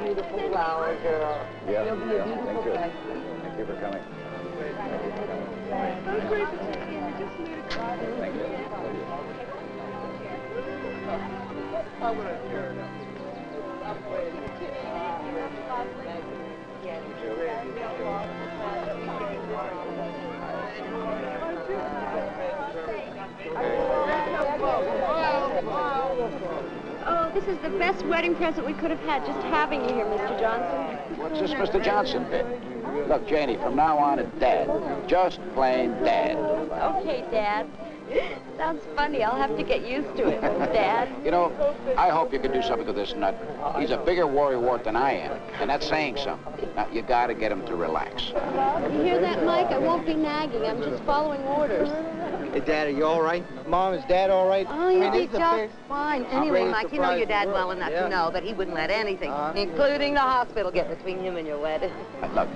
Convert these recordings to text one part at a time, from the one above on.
Beautiful flower, girl. Yeah. You'll be a beautiful Thank you for coming. Thank you. Oh, this is the best wedding present we could have had, just having you here, Mr. Johnson. What's this Mr. Johnson bit? Look, Janie, from now on, it's Dad. Just plain Dad. Okay, Dad. Sounds funny. I'll have to get used to it, Dad. You know, I hope you can do something with this nut. He's a bigger worrywart than I am, and that's saying something. Now, you gotta get him to relax. You hear that, Mike? I won't be nagging. I'm just following orders. Hey, Dad, are you all right? Mom, is Dad all right? Oh, you'll be just fine. Anyway, great Mike, you know surprise your dad in the well world. enough Yeah. to know that he wouldn't let anything, including the hospital, get between him and your wedding. Look,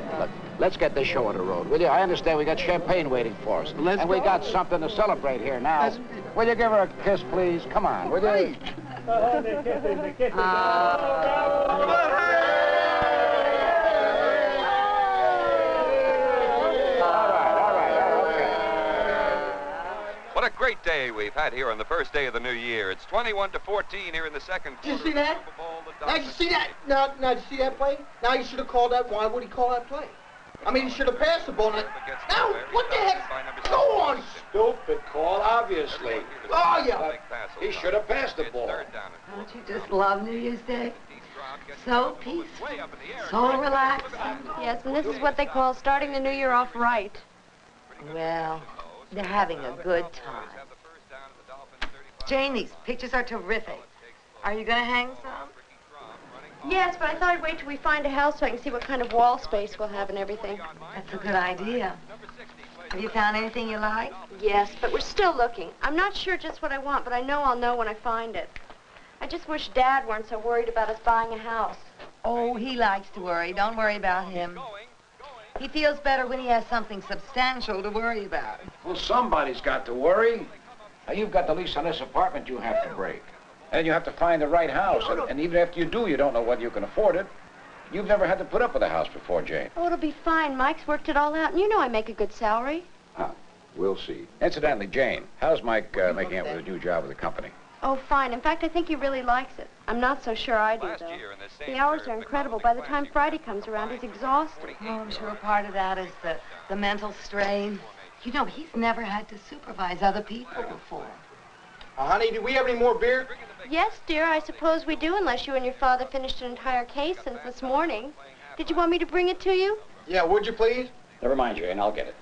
let's get this show on the road, will you? I understand we got champagne waiting for us. Let's and we go. got something to celebrate here now. Will you give her a kiss, please? Come on, will you? All right, okay. What a great day we've had here on the first day of the new year. It's 21-14 here in the second Did you quarter see of the that? Super Bowl. The Now, you Dodgers see that? lead. Now, did you see that play? Now, you should have called that. Why would he call that play? I mean, he should have passed the ball. Now, what the heck? Go on. Stupid call, obviously. Oh, yeah. He should have passed the ball. Don't you just love New Year's Day? So peaceful, so relaxing. Yes, and this is what they call starting the new year off right. Well, they're having a good time. Jane, these pictures are terrific. Are you going to hang some? Yes, but I thought I'd wait till we find a house so I can see what kind of wall space we'll have and everything. That's a good idea. Have you found anything you like? Yes, but we're still looking. I'm not sure just what I want, but I know I'll know when I find it. I just wish Dad weren't so worried about us buying a house. Oh, he likes to worry. Don't worry about him. He feels better when he has something substantial to worry about. Well, somebody's got to worry. Now, you've got the lease on this apartment you have to break. And you have to find the right house. And even after you do, you don't know whether you can afford it. You've never had to put up with a house before, Jane. Oh, it'll be fine. Mike's worked it all out, and you know I make a good salary. Huh. We'll see. Incidentally, Jane, how's Mike making out with his new job with the company? Oh, fine. In fact, I think he really likes it. I'm not so sure I do, Last though. year in this same The hours period, are incredible. By the time McDonald's Friday comes around, he's exhausted. Oh, I'm sure part of that is the mental strain. You know, he's never had to supervise other people before. Honey, do we have any more beer? Yes, dear, I suppose we do, unless you and your father finished an entire case since this morning. Did you want me to bring it to you? Yeah, would you please? Never mind, Jane. I'll get it.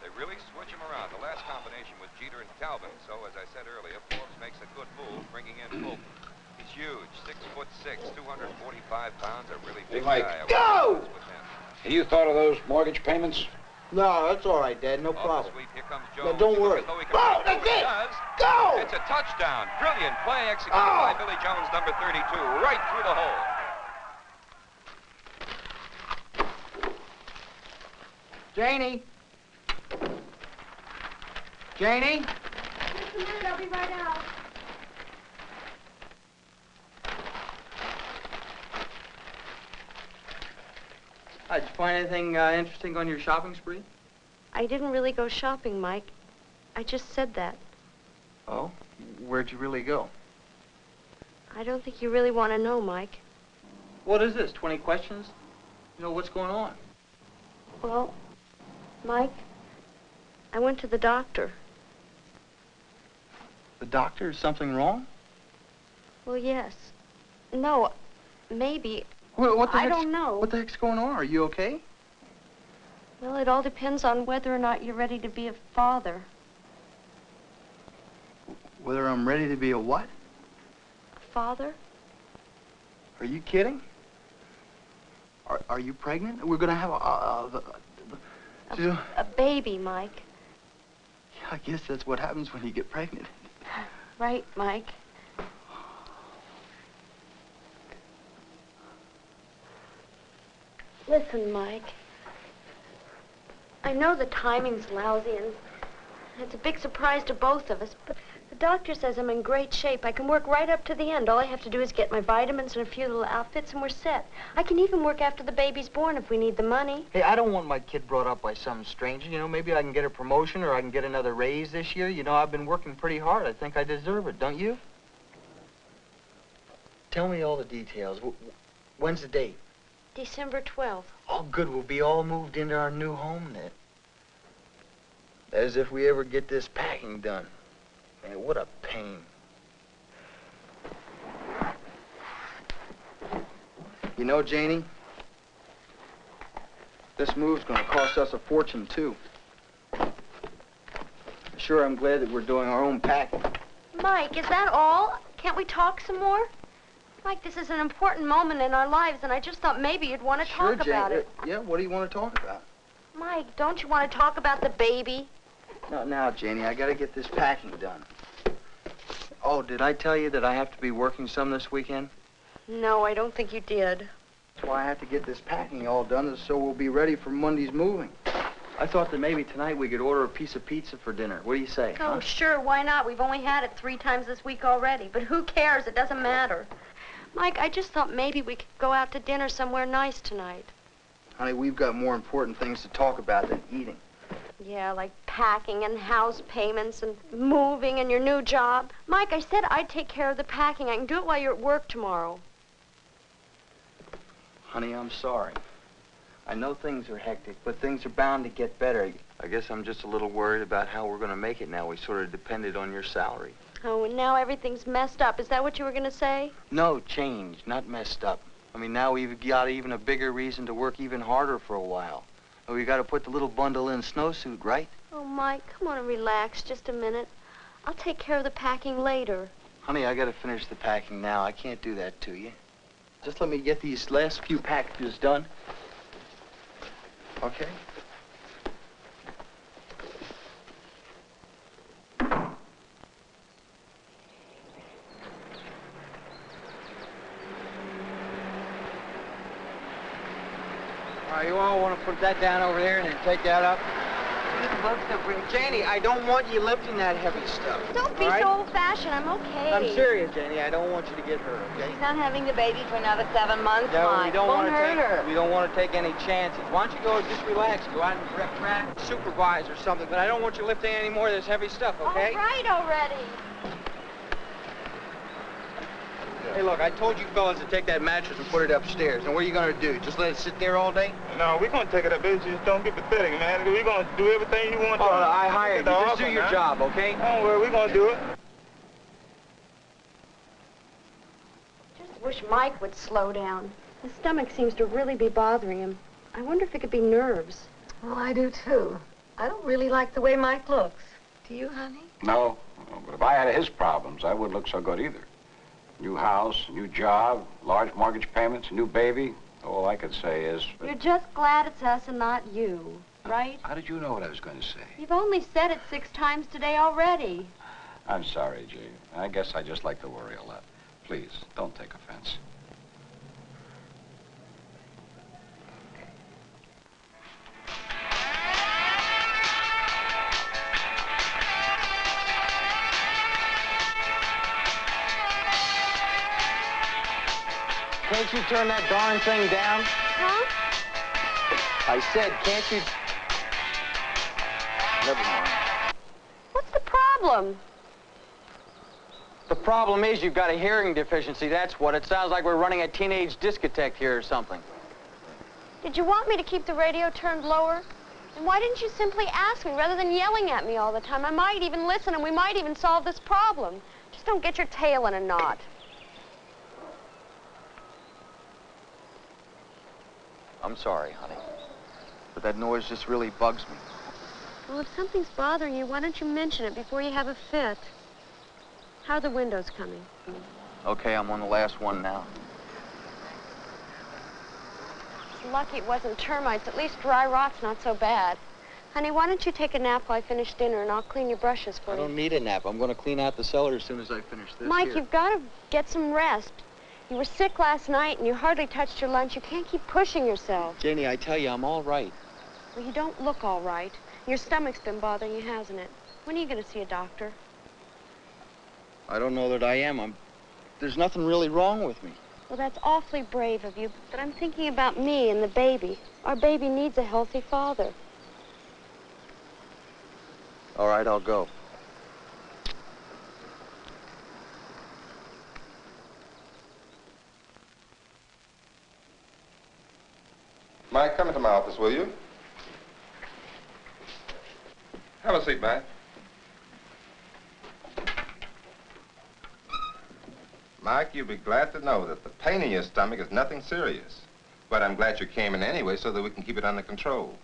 They really switch him around. The last combination was Jeter and Calvin. So, as I said earlier, Forbes makes a good move, bringing in Fulton. He's huge, 6'6", 245 pounds, a really Hey, big Mike. guy. I Go! was with him. Have you thought of those mortgage payments? No, that's all right, Dad. No Off the problem. sweep, here comes No, Jones. don't He worry. looks as though he can Go! make That's He it! does. Go! It's a touchdown. Brilliant play executed Oh! by Billy Jones, number 32, right through the hole. Janie? Janie? Just a minute, I'll be right out. Did you find anything interesting on your shopping spree? I didn't really go shopping, Mike. I just said that. Oh? Where'd you really go? I don't think you really want to know, Mike. What is this, 20 questions? You know, what's going on? Well, Mike, I went to the doctor. The doctor? Is something wrong? Well, yes. No, maybe. What the I heck's- don't know. What the heck's going on? Are you okay? Well, it all depends on whether or not you're ready to be a father. Whether I'm ready to be a what? A father? Are you kidding? Are you pregnant? We're gonna have A baby, Mike. I guess that's what happens when you get pregnant. Right, Mike. Listen, Mike. I know the timing's lousy, and it's a big surprise to both of us, but the doctor says I'm in great shape. I can work right up to the end. All I have to do is get my vitamins and a few little outfits, and we're set. I can even work after the baby's born if we need the money. Hey, I don't want my kid brought up by some stranger. You know, maybe I can get a promotion or I can get another raise this year. You know, I've been working pretty hard. I think I deserve it, don't you? Tell me all the details. When's the date? December 12th. Oh, good. We'll be all moved into our new home then. As if we ever get this packing done. Man, what a pain. You know, Janie, this move's gonna cost us a fortune, too. Sure, I'm glad that we're doing our own packing. Mike, is that all? Can't we talk some more? Mike, this is an important moment in our lives, and I just thought maybe you'd want to talk about it. Yeah, what do you want to talk about? Mike, don't you want to talk about the baby? Not now, Janie. I gotta get this packing done. Oh, did I tell you that I have to be working some this weekend? No, I don't think you did. That's why I have to get this packing all done so we'll be ready for Monday's moving. I thought that maybe tonight we could order a piece of pizza for dinner. What do you say? Oh, sure, why not? We've only had it 3 times this week already, but who cares? It doesn't matter. Mike, I just thought maybe we could go out to dinner somewhere nice tonight. Honey, we've got more important things to talk about than eating. Yeah, like packing and house payments and moving and your new job. Mike, I said I'd take care of the packing. I can do it while you're at work tomorrow. Honey, I'm sorry. I know things are hectic, but things are bound to get better. I guess I'm just a little worried about how we're going to make it now. We sort of depended on your salary. Oh, and now everything's messed up. Is that what you were going to say? No, changed, not messed up. I mean, now we've got even a bigger reason to work even harder for a while. We got to put the little bundle in snowsuit, right? Oh, Mike, come on and relax just a minute. I'll take care of the packing later. Honey, I got to finish the packing now. I can't do that to you. Just let me get these last few packages done. Okay? You all want to put that down over there and then take that up? Janie, I don't want you lifting that heavy stuff. Don't be so old-fashioned. I'm okay. I'm serious, Janie. I don't want you to get hurt, okay? She's not having the baby for another 7 months, No, Mike. we don't Won't want to hurt her. We don't want to take any chances. Why don't you go just relax? Go out and supervise or something. But I don't want you lifting any more of this heavy stuff, okay? All right already. Hey, look, I told you fellas to take that mattress and put it upstairs. And what are you going to do? Just let it sit there all day? No, we're going to take it up, baby. Just don't get pathetic, man. We're going to do everything you want to. I hired you. Just do your job, okay? Don't worry, we're going to do it. Just wish Mike would slow down. His stomach seems to really be bothering him. I wonder if it could be nerves. Well, I do, too. I don't really like the way Mike looks. Do you, honey? No, but if I had his problems, I wouldn't look so good either. New house, new job, large mortgage payments, new baby. All I could say is... You're just glad it's us and not you, right? How did you know what I was going to say? You've only said it 6 times today already. I'm sorry, Jane. I guess I just like to worry a lot. Please, don't take offense. Can't you turn that darn thing down? Huh? I said, can't you... Never mind. What's the problem? The problem is you've got a hearing deficiency, that's what. It sounds like we're running a teenage discotheque here or something. Did you want me to keep the radio turned lower? And why didn't you simply ask me rather than yelling at me all the time? I might even listen and we might even solve this problem. Just don't get your tail in a knot. I'm sorry, honey. But that noise just really bugs me. Well, if something's bothering you, why don't you mention it before you have a fit? How are the windows coming? Okay, I'm on the last one now. It's lucky it wasn't termites. At least dry rot's not so bad. Honey, why don't you take a nap while I finish dinner and I'll clean your brushes for you. I don't need a nap. I'm going to clean out the cellar as soon as I finish this Mike, here. you've got to get some rest. You were sick last night and you hardly touched your lunch. You can't keep pushing yourself. Janie, I tell you, I'm all right. Well, you don't look all right. Your stomach's been bothering you, hasn't it? When are you going to see a doctor? I don't know that I am. There's nothing really wrong with me. Well, that's awfully brave of you, but I'm thinking about me and the baby. Our baby needs a healthy father. All right, I'll go. Mike, come into my office, will you? Have a seat, Mike. Mike, you'll be glad to know that the pain in your stomach is nothing serious. But I'm glad you came in anyway so that we can keep it under control.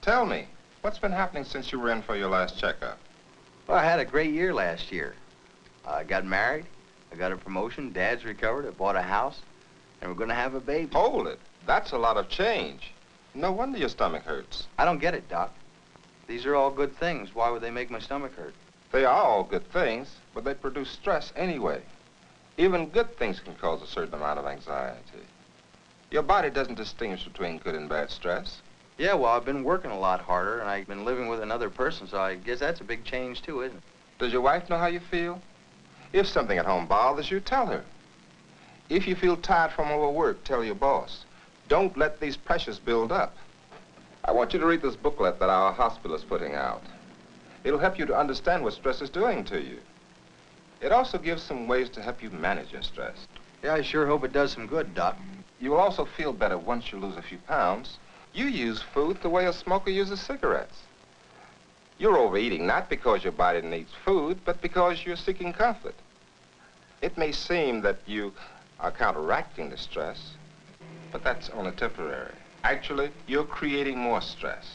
Tell me, what's been happening since you were in for your last checkup? Well, I had a great year last year. I got married, I got a promotion, Dad's recovered, I bought a house, and we're gonna have a baby. Hold it. That's a lot of change. No wonder your stomach hurts. I don't get it, Doc. These are all good things. Why would they make my stomach hurt? They are all good things, but they produce stress anyway. Even good things can cause a certain amount of anxiety. Your body doesn't distinguish between good and bad stress. Yeah, well, I've been working a lot harder, and I've been living with another person, so I guess that's a big change, too, isn't it? Does your wife know how you feel? If something at home bothers you, tell her. If you feel tired from overwork, tell your boss. Don't let these pressures build up. I want you to read this booklet that our hospital is putting out. It'll help you to understand what stress is doing to you. It also gives some ways to help you manage your stress. Yeah, I sure hope it does some good, Doc. You will also feel better once you lose a few pounds. You use food the way a smoker uses cigarettes. You're overeating not because your body needs food, but because you're seeking comfort. It may seem that you are counteracting the stress, but that's only temporary. Actually, you're creating more stress.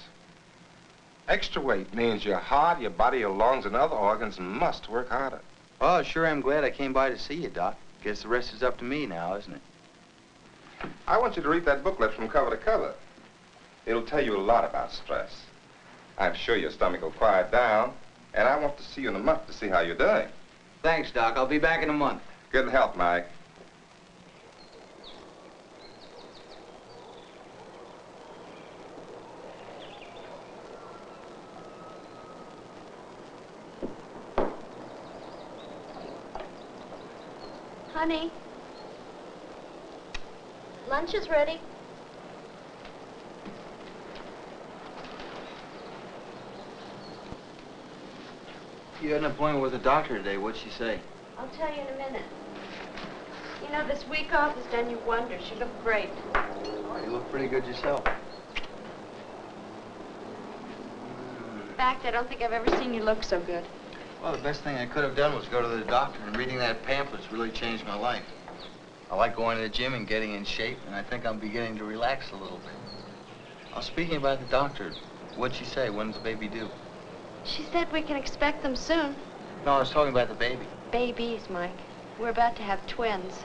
Extra weight means your heart, your body, your lungs, and other organs must work harder. Well, I sure am glad I came by to see you, Doc. Guess the rest is up to me now, isn't it? I want you to read that booklet from cover to cover. It'll tell you a lot about stress. I'm sure your stomach will quiet down, and I want to see you in a month to see how you're doing. Thanks, Doc. I'll be back in a month. Good health, Mike. Honey, lunch is ready. You had an appointment with the doctor today. What'd she say? I'll tell you in a minute. You know, this week off has done you wonders. You look great. Oh, you look pretty good yourself. In fact, I don't think I've ever seen you look so good. Well, the best thing I could have done was go to the doctor, and reading that pamphlet's really changed my life. I like going to the gym and getting in shape, and I think I'm beginning to relax a little bit. Now, speaking about the doctor, what'd she say? When's the baby due? She said we can expect them soon. No, I was talking about the baby. Babies, Mike. We're about to have twins.